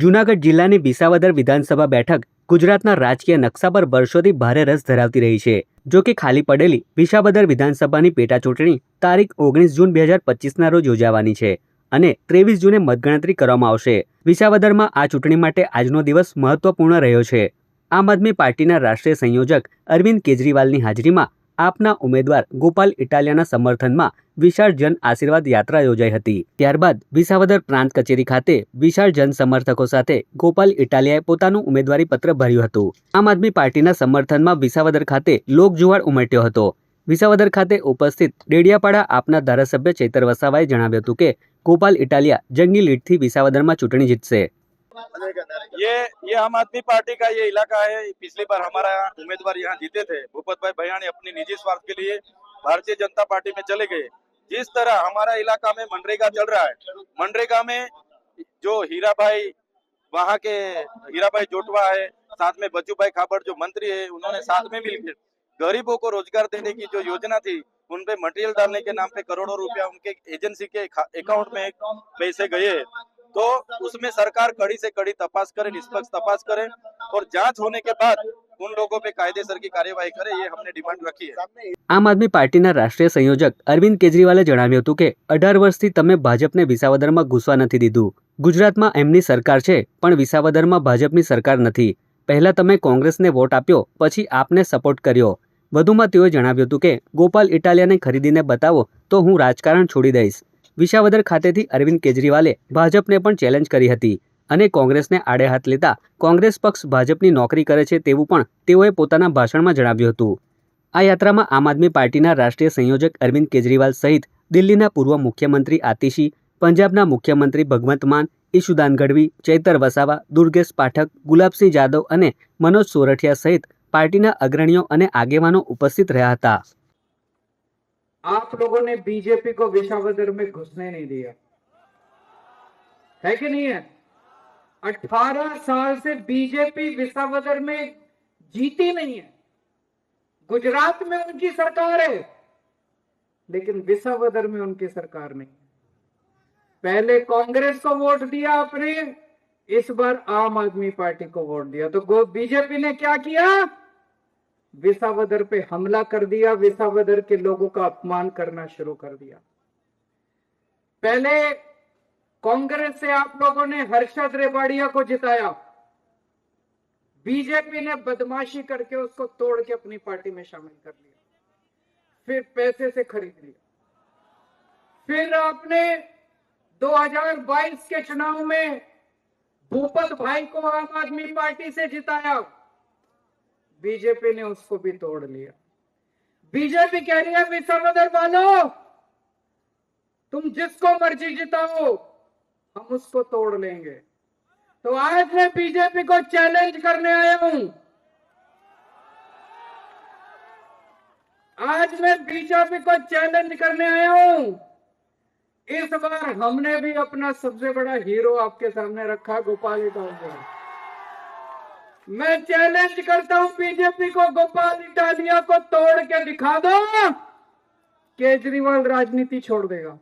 જૂનાગઢ જિલ્લાની વિસાવદર વિધાનસભા બેઠક ગુજરાતના રાજકીય નકશા પર વર્ષોથી ભારે રસ ધરાવતી રહી છે. જો કે ખાલી પડેલી વિસાવદર વિધાનસભાની પેટા ચૂંટણી તારીખ 19 જૂન 2025ના રોજ યોજાવાની છે અને 23 જૂને મતગણતરી કરવામાં આવશે. વિસાવદરમાં આ ચૂંટણી માટે આજનો દિવસ મહત્વપૂર્ણ રહ્યો છે. આમ આદમી પાર્ટીના રાષ્ટ્રીય સંયોજક અરવિંદ કેજરીવાલની હાજરીમાં આપના ઉમેદવાર ગોપાલ ઇટાલિયાના સમર્થનમાં વિશાળ જન આશીર્વાદ યાત્રા યોજાઈ હતી. ત્યારબાદ વિસાવદર પ્રાંત કચેરી ખાતે વિશાળ જન સમર્થકો સાથે ગોપાલ ઇટાલિયાએ પોતાનું ઉમેદવારી પત્ર ભર્યું હતું. આમ આદમી પાર્ટીના સમર્થનમાં વિસાવદર ખાતે લોકજુવાળ ઉમટ્યો હતો. વિસાવદર ખાતે ઉપસ્થિત ડેડિયાપાડા આપના ધારાસભ્ય ચૈતર વસાવાએ જણાવ્યું હતું કે ગોપાલ ઇટાલિયા જંગી લીડથી વિસાવદરમાં ચૂંટણી જીતશે. ये आम आदमी पार्टी का ये इलाका है। पिछली बार हमारा उम्मीदवार यहाँ जीते थे भूपत भाई भैया ने अपनी निजी स्वार्थ के लिए भारतीय जनता पार्टी में चले गए। जिस तरह हमारा इलाका में मनरेगा चल रहा है, मनरेगा में जो हीरा भाई वहाँ के हीरा भाई जोटवा है, साथ में बच्चू भाई खाबर जो मंत्री है, उन्होंने साथ में मिलकर गरीबों को रोजगार देने की जो योजना थी उन पे मटेरियल डालने के नाम पे करोड़ों रुपया उनके एजेंसी के अकाउंट में पैसे गए। तो उसमें सरकार कड़ी से कड़ी तपास करे, निष्पक्ष तपास करे और जांच होने के बाद उन लोगों पे कायदेसर की कार्यवाही करे, ये हमने डिमांड रखी है. આમ આદમી પાર્ટીના રાષ્ટ્રીય સંયોજક અરવિંદ કેજરીવાલે જણાવ્યું હતું કે 18 વર્ષથી તમે ભાજપને વિસાવદરમાં ઘૂસવા નથી દીધું. ગુજરાતમાં એમની સરકાર છે પણ વિસાવદરમાં ભાજપની સરકાર નથી. પહેલા તમે કોંગ્રેસને વોટ આપ્યો, પછી આપને સપોર્ટ કર્યો. વધુમાં તેઓએ જણાવ્યું હતું કે ગોપાલ ઇટાલિયાને ખરીદીને બતાવો તો હું રાજકારણ છોડી દઈશ. વિસાવદર ખાતેથી અરવિંદ કેજરીવાલે ભાજપને પણ ચેલેન્જ કરી હતી અને કોંગ્રેસને આડે હાથ લેતા કોંગ્રેસ પક્ષ ભાજપની નોકરી કરે છે તેવું પણ તેઓએ પોતાના ભાષણમાં જણાવ્યું હતું. આ યાત્રામાં આમ આદમી પાર્ટીના રાષ્ટ્રીય સંયોજક અરવિંદ કેજરીવાલ સહિત દિલ્હીના પૂર્વ મુખ્યમંત્રી આતિશી, પંજાબના મુખ્યમંત્રી ભગવંત માન, ઈશુદાન ગઢવી, ચૈતર વસાવા, દુર્ગેશ પાઠક, ગુલાબસિંહ જાદવ અને મનોજ સોરઠિયા સહિત પાર્ટીના અગ્રણીઓ અને આગેવાનો ઉપસ્થિત રહ્યા હતા. आप लोगों ने बीजेपी को विसावदर में घुसने नहीं दिया है कि नहीं है? 18 साल से बीजेपी विसावदर में जीती नहीं है. गुजरात में उनकी सरकार है लेकिन विसावदर में उनकी सरकार नहीं. पहले कांग्रेस को वोट दिया आपने, इस बार आम आदमी पार्टी को वोट दिया. तो बीजेपी ने क्या किया? विसावदर पे हमला कर दिया, विसावदर के लोगों का अपमान करना शुरू कर दिया. पहले कांग्रेस से आप लोगों ने हर्षद रेवाड़िया को जिताया, बीजेपी ने बदमाशी करके उसको तोड़ के अपनी पार्टी में शामिल कर लिया, फिर पैसे से खरीद लिया. फिर आपने 2022 के चुनाव में भूपत भाई को आम आदमी पार्टी से जिताया, बीजेपी ने उसको भी तोड़ लिया. बीजेपी कह रही है विसावदर वालों, तुम जिसको मर्जी जिताओ, हम उसको तोड़ लेंगे. तो आज मैं बीजेपी को चैलेंज करने आया हूं. आज मैं बीजेपी को चैलेंज करने आया हूं. इस बार हमने भी अपना सबसे बड़ा हीरो आपके सामने रखा, गोपाल इटालिया. मैं चैलेंज करता हूं बीजेपी को, गोपाल इटालिया को तोड़ के दिखा दो, केजरीवाल राजनीति छोड़ देगा.